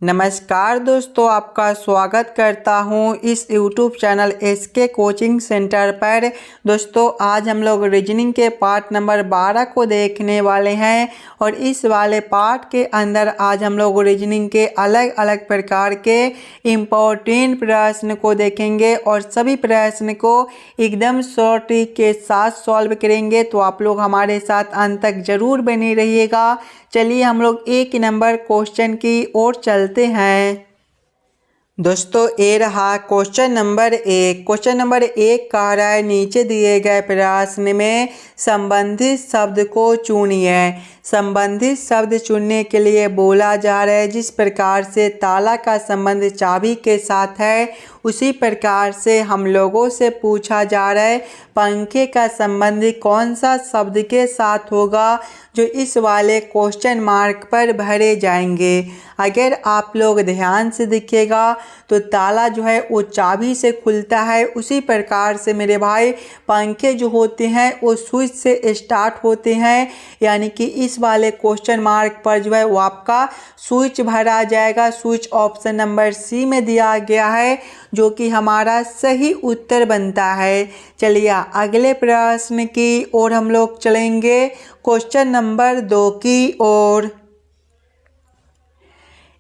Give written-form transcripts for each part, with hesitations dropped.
नमस्कार दोस्तों, आपका स्वागत करता हूं इस YouTube channel SK coaching centre पर। दोस्तों आज हम लोग रीजनिंग के पार्ट नंबर 12 को देखने वाले हैं और इस वाले पार्ट के अंदर आज हम लोग रीजनिंग के अलग अलग प्रकार के इम्पोर्टेंट प्रश्न को देखेंगे और सभी प्रश्न को एकदम शॉर्ट ट्रिक के साथ सॉल्व करेंगे। तो आप लोग हमारे साथ अंत तक जरूर बने रहिएगा। चलिए हम लोग एक नंबर क्वेश्चन की ओर चलते हैं। दोस्तों ये रहा क्वेश्चन नंबर 1। क्वेश्चन नंबर 1 कह रहा है नीचे दिए गए प्रश्न में संबंधित शब्द को चुनिए। संबंधित शब्द चुनने के लिए बोला जा रहा है जिस प्रकार से ताला का संबंध चाबी के साथ है उसी प्रकार से हम लोगों से पूछा जा रहा है पंखे का संबंध कौन सा शब्द के साथ होगा जो इस वाले क्वेश्चन मार्क पर भरे जाएंगे। अगर आप लोग ध्यान से देखिएगा तो ताला जो है वो चाबी से खुलता है, उसी प्रकार से मेरे भाई पंखे जो होते हैं वो स्विच से स्टार्ट होते हैं। यानी कि इस वाले क्वेश्चन मार्क पर जो है वो आपका स्विच भरा जाएगा। स्विच ऑप्शन नंबर सी में दिया गया है जो कि हमारा सही उत्तर बनता है। चलिए अगले प्रश्न की ओर हम लोग चलेंगे, क्वेश्चन नंबर 2 की ओर।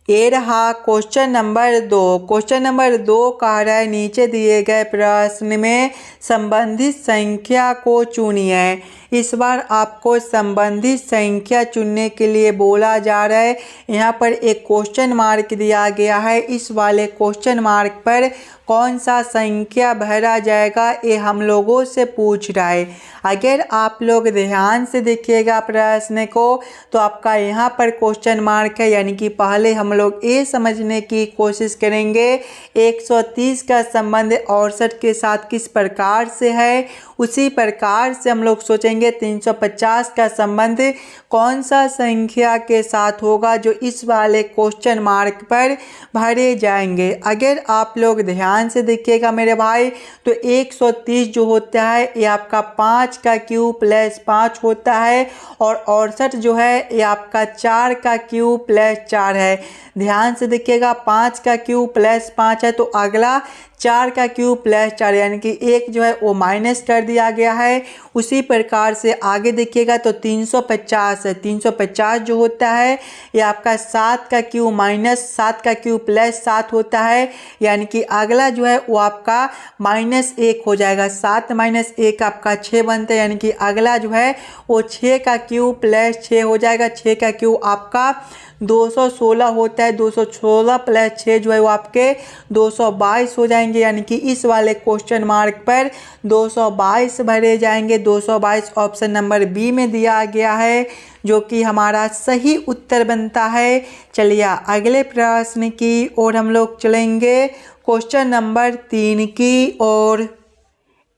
ये रहा क्वेश्चन नंबर 2। क्वेश्चन नंबर 2 कह रहा है नीचे दिए गए प्रश्न में संबंधित संख्या को चुनिए। इस बार आपको संबंधित संख्या चुनने के लिए बोला जा रहा है। यहाँ पर एक क्वेश्चन मार्क दिया गया है, इस वाले क्वेश्चन मार्क पर कौन सा संख्या भरा जाएगा ये हम लोगों से पूछ रहा है। अगर आप लोग ध्यान से देखिएगा प्रश्न को तो आपका यहाँ पर क्वेश्चन मार्क है, यानी कि पहले हम लोग ये समझने की कोशिश करेंगे 130 का संबंध 68 के साथ किस प्रकार से है, उसी प्रकार से हम लोग सोचेंगे 350 का संबंध कौन सा संख्या के साथ होगा जो इस वाले क्वेश्चन मार्क पर भरे जाएंगे। अगर आप लोग ध्यान से देखिएगा मेरे भाई तो 130 जो होता है ये आपका 5 का क्यूब प्लस 5 होता है और 68 जो है ये आपका 4 का क्यूब प्लस 4 है। ध्यान से देखिएगा 5 का क्यूब प्लस 5 है तो अगला 4 का क्यूब प्लस 4 यानी कि एक जो है वो माइनस कर दिया गया है। उसी प्रकार से आगे देखिएगा तो 350 है, 350 जो होता है ये आपका 7 का क्यूब माइनस 7 का क्यूब प्लस 7 होता है, यानी कि अगला जो है वो आपका -1 हो जाएगा। 7 - 1 आपका 6 बनता है, यानी कि अगला जो है वो 6 का क्यूब प्लस 6 हो जाएगा। 6 का क्यूब आपका 216 होता है, 216 प्लस 6 जो है वो आपके 222 हो जाएंगे, यानी कि इस वाले क्वेश्चन मार्क पर 222 भरे जाएंगे। 222 ऑप्शन नंबर बी में दिया गया है जो कि हमारा सही उत्तर बनता है। चलिए अगले प्रश्न की ओर हम लोग चलेंगे, क्वेश्चन नंबर 3 की ओर।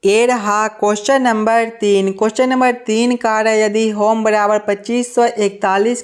ये रहा क्वेश्चन नंबर 3। क्वेश्चन नंबर 3 कह रहा है यदि होम बराबर 2541,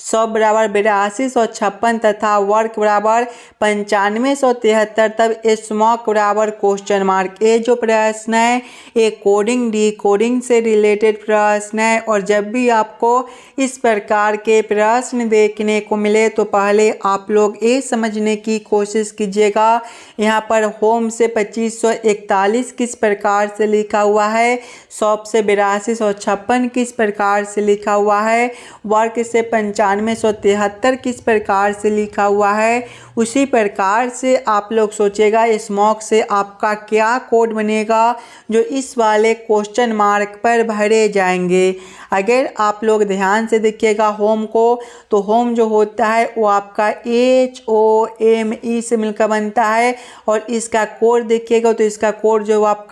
100 बराबर 8256 तथा वर्क बराबर 9573 तब स्मॉक बराबर क्वेश्चन मार्क। ये जो प्रश्न है ये कोडिंग डिकोडिंग से रिलेटेड प्रश्न है और जब भी आपको इस प्रकार के प्रश्न देखने को मिले तो पहले आप लोग ये समझने की कोशिश कीजिएगा यहाँ पर होम से 2541 किस प्रकार से लिखा हुआ है, 100 से 8256 किस प्रकार से लिखा हुआ है, वर्क से 9573 किस प्रकार से लिखा हुआ है, उसी प्रकार से आप लोग सोचेगा स्मॉक से आपका क्या कोड बनेगा जो इस वाले क्वेश्चन मार्क पर भरे जाएंगे। अगर आप लोग ध्यान से देखिएगा होम को तो होम जो होता है वो आपका HOME से मिलकर बनता है और इसका कोड देखिएगा तो इसका कोड जो आपका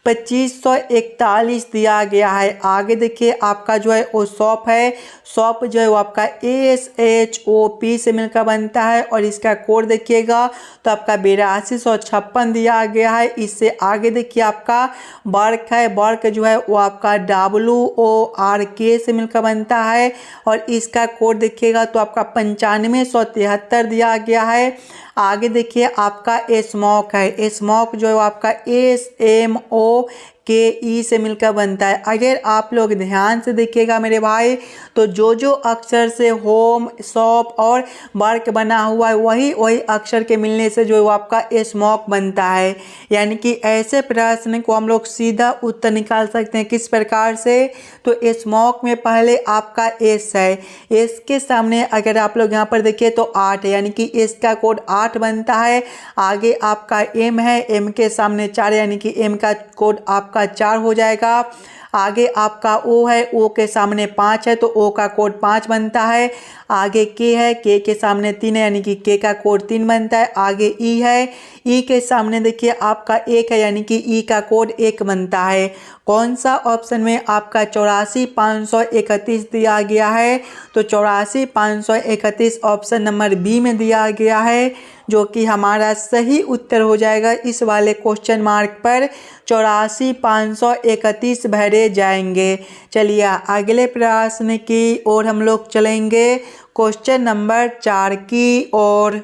2541 दिया गया है। आगे देखिए आपका जो है वो शॉप है, शॉप जो है वो आपका SHOP से मिलकर बनता है और इसका कोड देखिएगा तो आपका 8256 दिया गया है। इससे आगे देखिए आपका वर्क है, वर्क जो है वो आपका WORK से मिलकर बनता है और इसका कोड देखिएगा तो आपका 9573 दिया गया है। आगे देखिए आपका स्मॉक है, स्मॉक जो है आपका SMOK के ई से मिलकर बनता है। अगर आप लोग ध्यान से देखिएगा मेरे भाई, तो जो अक्षर से होम, शॉप और वर्क बना हुआ है वही अक्षर के मिलने से जो आपका स्मोक बनता है। यानी कि ऐसे प्रश्न को हम लोग सीधा उत्तर निकाल सकते हैं किस प्रकार से, तो स्मोक में पहले आपका एस है, एस के सामने अगर आप लोग यहाँ पर देखिए तो 8 है, यानी कि एस का कोड 8 बनता है। आगे आपका एम है, एम के सामने 4 यानी कि एम का कोड आपका 4 हो जाएगा। आगे आपका ओ है, ओ के सामने 5 है तो ओ का कोड 5 बनता है। आगे के है, के सामने 3 है यानी कि के का कोड 3 बनता है। आगे ई है, ई के सामने देखिए आपका 1 है यानी कि ई का कोड 1 बनता है। कौन सा ऑप्शन में आपका 84,531 दिया गया है, तो 84,531 ऑप्शन नंबर बी में दिया गया है, जो कि हमारा सही उत्तर हो जाएगा। इस वाले क्वेश्चन मार्क पर 84,531 भरे जाएंगे। चलिए अगले प्रश्न की ओर हम लोग चलेंगे, क्वेश्चन नंबर 4 की ओर।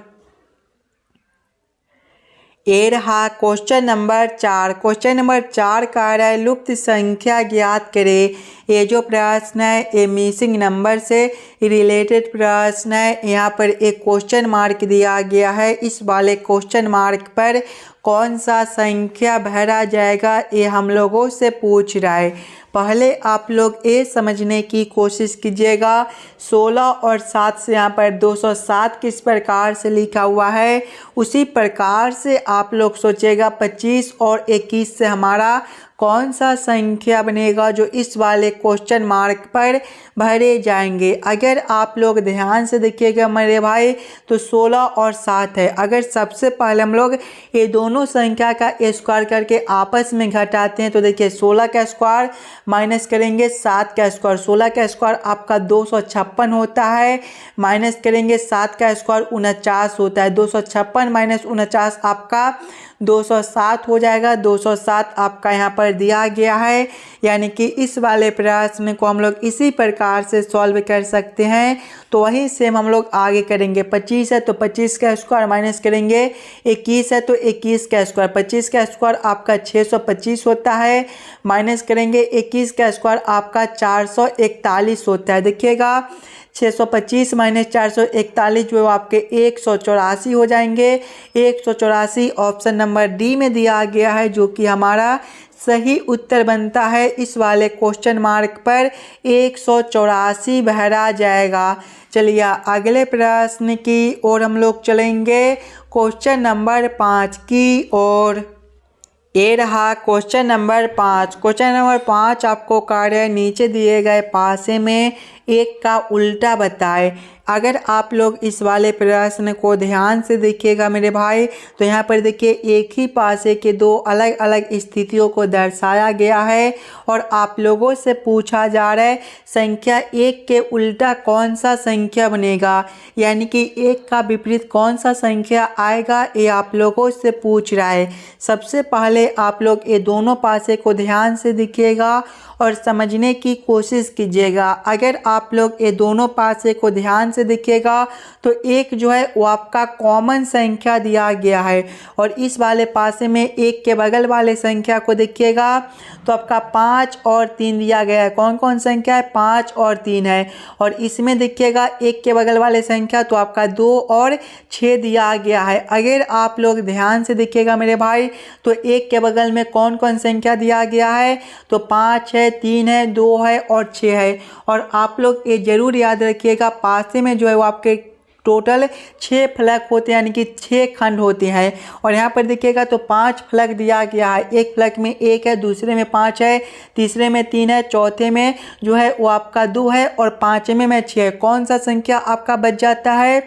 ये रहा क्वेश्चन नंबर 4। क्वेश्चन नंबर 4 कह रहा है लुप्त संख्या ज्ञात करें। ये जो प्रश्न है ये मिसिंग नंबर से रिलेटेड प्रश्न है। यहाँ पर एक क्वेश्चन मार्क दिया गया है। इस वाले क्वेश्चन मार्क पर कौन सा संख्या भरा जाएगा ये हम लोगों से पूछ रहा है। पहले आप लोग ये समझने की कोशिश कीजिएगा 16 और 7 से यहाँ पर 207 किस प्रकार से लिखा हुआ है, उसी प्रकार से आप लोग सोचेगा 25 और 21 से हमारा कौन सा संख्या बनेगा जो इस वाले क्वेश्चन मार्क पर भरे जाएंगे। अगर आप लोग ध्यान से देखिएगा मेरे भाई, तो 16 और 7 है। अगर सबसे पहले हम लोग ये दोनों संख्या का स्क्वायर करके आपस में घटाते हैं तो देखिए 16 का स्क्वायर माइनस करेंगे 7 का स्क्वायर, 16 का स्क्वायर आपका 256 होता है, माइनस करेंगे 7 का स्क्वायर 49 होता है। 256 माइनस 49 आपका 207 हो जाएगा। 207 आपका यहाँ पर दिया गया है। यानी कि इस वाले प्रश्न को हम लोग इसी प्रकार से सॉल्व कर सकते हैं। तो वही सेम हम लोग आगे करेंगे। 25 है तो 25 का स्क्वायर माइनस करेंगे 21 है तो 21 का स्क्वायर, 25 का स्क्वायर आपका 625 होता है, माइनस करेंगे 21 का स्क्वायर आपका 441 होता है। देखिएगा 625 माइनस 441 जो आपके 184 हो जाएंगे। 184 ऑप्शन नंबर डी में दिया गया है, जो कि हमारा सही उत्तर बनता है। इस वाले क्वेश्चन मार्क पर 184 भरा जाएगा। चलिए अगले प्रश्न की ओर हम लोग चलेंगे, क्वेश्चन नंबर 5 की ओर। ये रहा क्वेश्चन नंबर 5। क्वेश्चन नंबर 5 आपको कार्य नीचे दिए गए पासे में एक का उल्टा बताए। अगर आप लोग इस वाले प्रश्न को ध्यान से देखिएगा मेरे भाई, तो यहाँ पर देखिए एक ही पासे के दो अलग अलग स्थितियों को दर्शाया गया है और आप लोगों से पूछा जा रहा है संख्या 1 के उल्टा कौन सा संख्या बनेगा, यानी कि 1 का विपरीत कौन सा संख्या आएगा, ये आप लोगों से पूछ रहा है। सबसे पहले आप लोग ये दोनों पासे को ध्यान से देखिएगा और समझने की कोशिश कीजिएगा। अगर आप लोग ये दोनों पासे को ध्यान से देखिएगा तो एक जो है वो आपका कॉमन संख्या दिया गया है और इस वाले पासे में एक के बगल वाले संख्या को देखिएगा तो आपका 5 और 3 दिया गया है। कौन कौन संख्या है, 5 और 3 है। और इसमें देखिएगा एक के बगल वाले संख्या तो आपका 2 और 6 दिया गया है। अगर आप लोग ध्यान से देखिएगा मेरे भाई, तो एक के बगल में कौन कौन संख्या दिया गया है, तो 5 है, 3 है, 2 है और 6 है। और आप लोग ये जरूर याद रखिएगा पासे में जो है वो आपके टोटल 6 फलक होते हैं, यानी कि 6 खंड होते हैं। और यहाँ पर देखिएगा तो 5 फलक दिया गया है। एक फलक में 1 है, दूसरे में 5 है, तीसरे में 3 है, चौथे में जो है वो आपका 2 है और पाँचवें में 6 है। कौन सा संख्या आपका बच जाता है,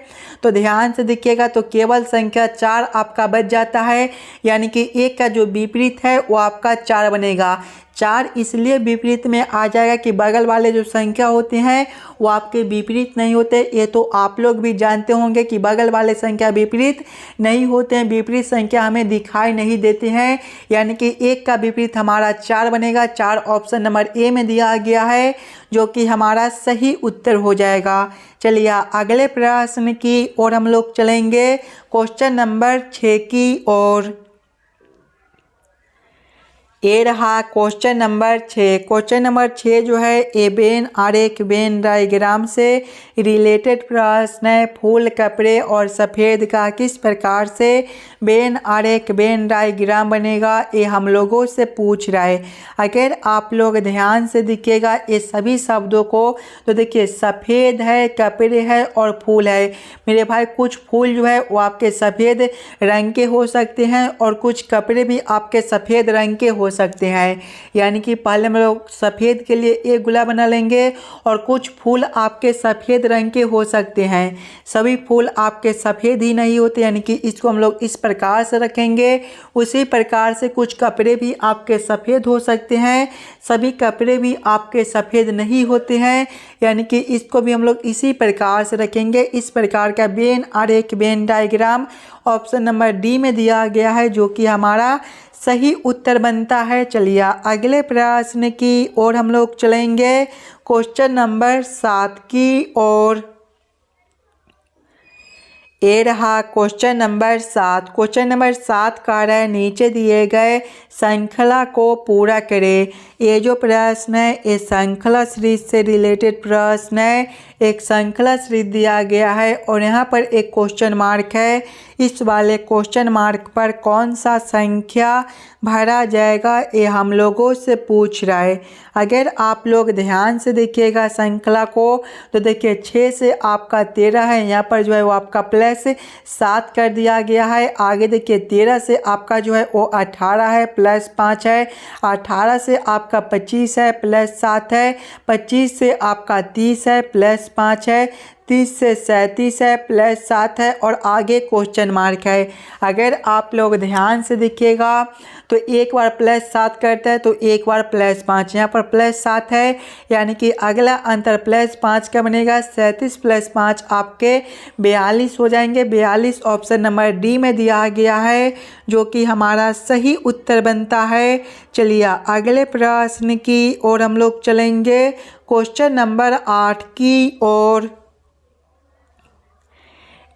तो ध्यान से देखिएगा तो केवल संख्या 4 आपका बच जाता है, यानी कि 1 का जो विपरीत है वो आपका 4 बनेगा। 4 इसलिए विपरीत में आ जाएगा कि बगल वाले जो संख्या होते हैं वो आपके विपरीत नहीं होते। ये तो आप लोग भी जानते होंगे कि बगल वाले संख्या विपरीत नहीं होते हैं, विपरीत संख्या हमें दिखाई नहीं देते हैं, यानी कि 1 का विपरीत हमारा 4 बनेगा। 4 ऑप्शन नंबर ए में दिया गया है, जो कि हमारा सही उत्तर हो जाएगा। चलिए अगले प्रश्न की ओर हम लोग चलेंगे, क्वेश्चन नंबर 6 की ओर। ये रहा क्वेश्चन नंबर 6। क्वेश्चन नंबर 6 जो है ए वेन आरेख वेन डायग्राम से रिलेटेड प्रश्न है। फूल कपड़े और सफ़ेद का किस प्रकार से वेन आरेख वेन डायग्राम बनेगा, ये हम लोगों से पूछ रहा है। अगर आप लोग ध्यान से देखिएगा ये सभी शब्दों को, तो देखिए सफ़ेद है, कपड़े है और फूल है। मेरे भाई कुछ फूल जो है वो आपके सफ़ेद रंग के हो सकते हैं और कुछ कपड़े भी आपके सफ़ेद रंग के हो सकते हैं। यानी कि पहले हम लोग सफ़ेद के लिए एक गोला बना लेंगे और कुछ फूल आपके सफ़ेद रंग के हो सकते हैं। सभी फूल आपके सफ़ेद ही नहीं होते, यानी कि इसको हम लोग इस प्रकार से रखेंगे। उसी प्रकार से कुछ कपड़े भी आपके सफ़ेद हो सकते हैं, सभी कपड़े भी आपके सफ़ेद नहीं होते हैं, यानी कि इसको भी हम लोग इसी प्रकार से रखेंगे। इस प्रकार का वेन आरेख Venn diagram option number D में दिया गया है, जो कि हमारा सही उत्तर बनता है। चलिए अगले प्रश्न की ओर हम लोग चलेंगे, क्वेश्चन नंबर 7 की ओर। ये रहा क्वेश्चन नंबर 7। क्वेश्चन नंबर 7 कह रहा है नीचे दिए गए श्रृंखला को पूरा करें। ये जो प्रश्न है ये श्रृंखला सीरीज से रिलेटेड प्रश्न है। एक श्रृंखला सीरीज दिया गया है और यहाँ पर एक क्वेश्चन मार्क है। इस वाले क्वेश्चन मार्क पर कौन सा संख्या भरा जाएगा, ये हम लोगों से पूछ रहा है। अगर आप लोग ध्यान से देखिएगा श्रृंखला को, तो देखिए 6 से आपका 13 है, यहाँ पर जो है वो आपका प्लस 7 कर दिया गया है। आगे देखिए 13 से आपका जो है वो 18 है, प्लस 5 है। 18 से आपका 25 है, प्लस 7 है। 25 से आपका 30 है, प्लस 5 है। 30 से 37 है, प्लस 7 है और आगे क्वेश्चन मार्क है। अगर आप लोग ध्यान से देखिएगा तो एक बार प्लस 7 करता है तो एक बार प्लस 5, यहाँ पर प्लस 7 है, यानी कि अगला अंतर प्लस 5 का बनेगा। 37 प्लस 5 आपके 42 हो जाएंगे। 42 ऑप्शन नंबर डी में दिया गया है, जो कि हमारा सही उत्तर बनता है। चलिए अगले प्रश्न की ओर हम लोग चलेंगे, क्वेश्चन नंबर 8 की ओर।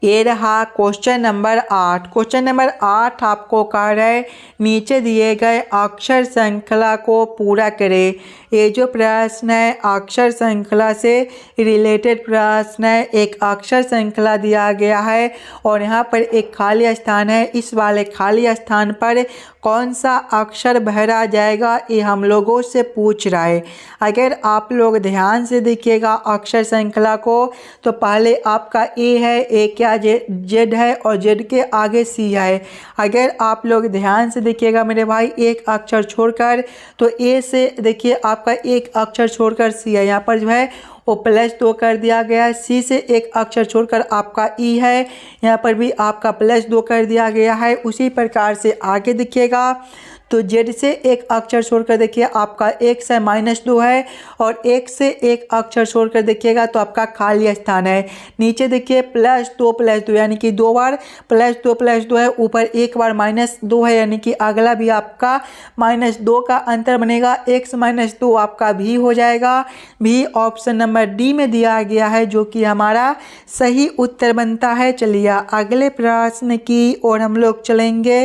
ये रहा क्वेश्चन नंबर 8। क्वेश्चन नंबर 8 आपको कह रहा है नीचे दिए गए अक्षर श्रृंखला को पूरा करें। ये जो प्रश्न है अक्षर श्रृंखला से रिलेटेड प्रश्न है। एक अक्षर श्रृंखला दिया गया है और यहाँ पर एक खाली स्थान है। इस वाले खाली स्थान पर कौन सा अक्षर भरा जाएगा, ये हम लोगों से पूछ रहा है। अगर आप लोग ध्यान से देखिएगा अक्षर श्रृंखला को, तो पहले आपका ए है, ए क्या जेड है और जेड के आगे सी है। अगर आप लोग ध्यान से देखिएगा मेरे भाई एक अक्षर छोड़कर, तो ए से देखिए आपका एक अक्षर छोड़कर सी है, यहाँ पर जो है वो +2 कर दिया गया है। सी से एक अक्षर छोड़कर आपका ई है, यहाँ पर भी आपका +2 कर दिया गया है। उसी प्रकार से आगे देखिएगा तो जेड से एक अक्षर छोड़कर देखिए आपका एक से -2 है और एक से एक अक्षर छोड़कर देखिएगा तो आपका खाली स्थान है। नीचे देखिए +2 यानी कि 2 बार +2 है, ऊपर एक बार -2 है, यानी कि अगला भी आपका -2 का अंतर बनेगा। एक से -2 आपका भी हो जाएगा। भी ऑप्शन नंबर डी में दिया गया है, जो कि हमारा सही उत्तर बनता है। चलिए अगले प्रश्न की ओर हम लोग चलेंगे।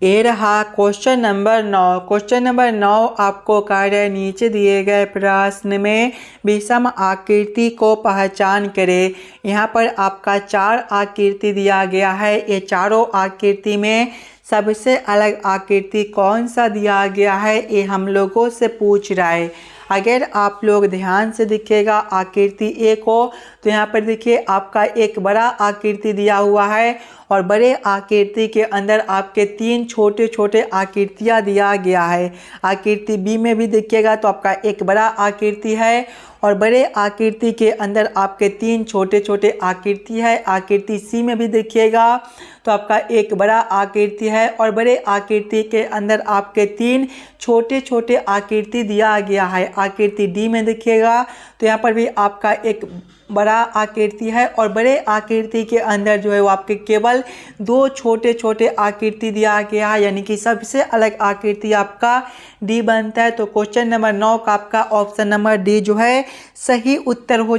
ये रहा क्वेश्चन नंबर 9। क्वेश्चन नंबर 9 आपको कह रहा है नीचे दिए गए प्रश्न में विषम आकृति को पहचान करें। यहाँ पर आपका 4 आकृति दिया गया है। ये चारों आकृति में सबसे अलग आकृति कौन सा दिया गया है, ये हम लोगों से पूछ रहा है। अगर आप लोग ध्यान से देखिएगा आकृति ए को, तो यहाँ पर देखिए आपका एक बड़ा आकृति दिया हुआ है और बड़े आकृति के अंदर आपके 3 छोटे छोटे आकृतियाँ दिया गया है। आकृति बी में भी देखिएगा तो आपका एक बड़ा आकृति है और बड़े आकृति के अंदर आपके 3 छोटे छोटे आकृति है। आकृति सी में भी देखिएगा तो आपका एक बड़ा आकृति है और बड़े आकृति के अंदर आपके 3 छोटे छोटे आकृति दिया गया है। आकृति डी में देखिएगा तो यहाँ पर भी आपका एक बड़ा आकृति है और बड़े आकृति के अंदर जो है वो आपके केवल 2 छोटे छोटे आकृति दिया गया है, यानी कि सबसे अलग आकृति आपका डी बनता है। तो क्वेश्चन नंबर 9 का आपका ऑप्शन नंबर डी जो है सही उत्तर हो